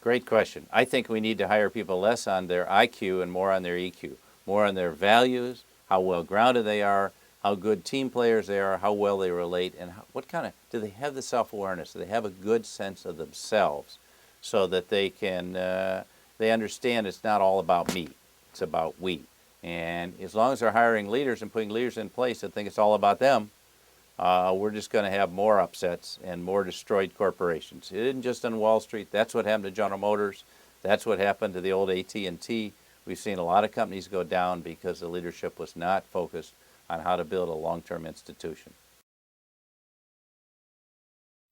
Great question. I think we need to hire people less on their IQ and more on their EQ, more on their values, how well grounded they are, how good team players they are, how well they relate, and what kind of, do they have the self-awareness? Do they have a good sense of themselves so that they can, they understand it's not all about me, it's about we. And as long as they're hiring leaders and putting leaders in place that think it's all about them, we're just going to have more upsets and more destroyed corporations. It isn't just on Wall Street. That's what happened to General Motors. That's what happened to the old AT&T. We've seen a lot of companies go down because the leadership was not focused on how to build a long-term institution.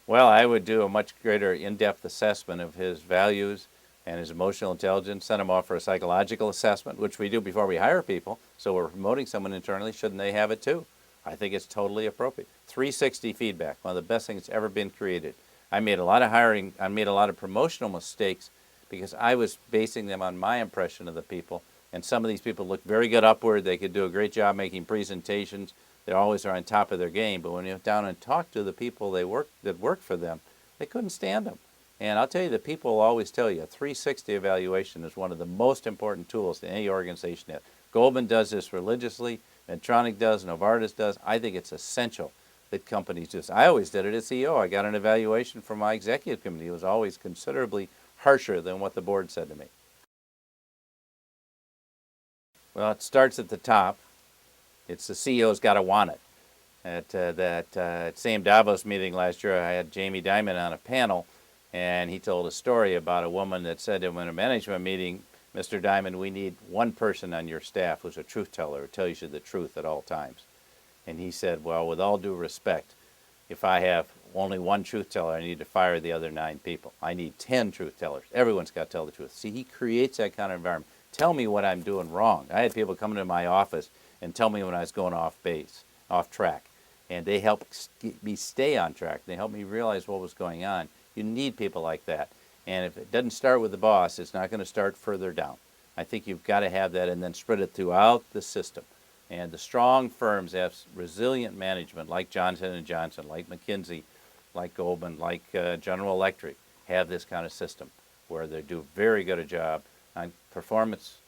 Well, I would do a much greater in-depth assessment of his values and his emotional intelligence, send him off for a psychological assessment, which we do before we hire people. So we're promoting someone internally. Shouldn't they have it too? I think it's totally appropriate. 360 feedback, one of the best things that's ever been created. I made a lot of hiring, I made a lot of promotional mistakes because I was basing them on my impression of the people. And some of these people looked very good upward. They could do a great job making presentations. They always are on top of their game. But when you went down and talked to the people that worked for them, they couldn't stand them. And I'll tell you, the people will always tell you, a 360 evaluation is one of the most important tools that any organization has. Goldman does this religiously. Medtronic does, Novartis does. I think it's essential that companies do this. I always did it as CEO. I got an evaluation from my executive committee. It was always considerably harsher than what the board said to me. Well, it starts at the top. It's the CEO's got to want it. At that same Davos meeting last year, I had Jamie Dimon on a panel, and he told a story about a woman that said to him in a management meeting, Mr. Dimon, we need one person on your staff who's a truth teller who tells you the truth at all times. And he said, well, with all due respect, if I have only one truth teller, I need to fire the other 9 people. I need 10 truth tellers. Everyone's got to tell the truth. See, he creates that kind of environment. Tell me what I'm doing wrong. I had people come into my office and tell me when I was going off base, off track. And they helped me stay on track. They helped me realize what was going on. You need people like that. And if it doesn't start with the boss, it's not going to start further down. I think you've got to have that and then spread it throughout the system. And the strong firms have resilient management like Johnson & Johnson, like McKinsey, like Goldman, like General Electric, have this kind of system where they do very good a job on performance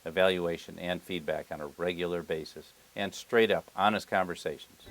evaluation and feedback on a regular basis and straight up, honest conversations.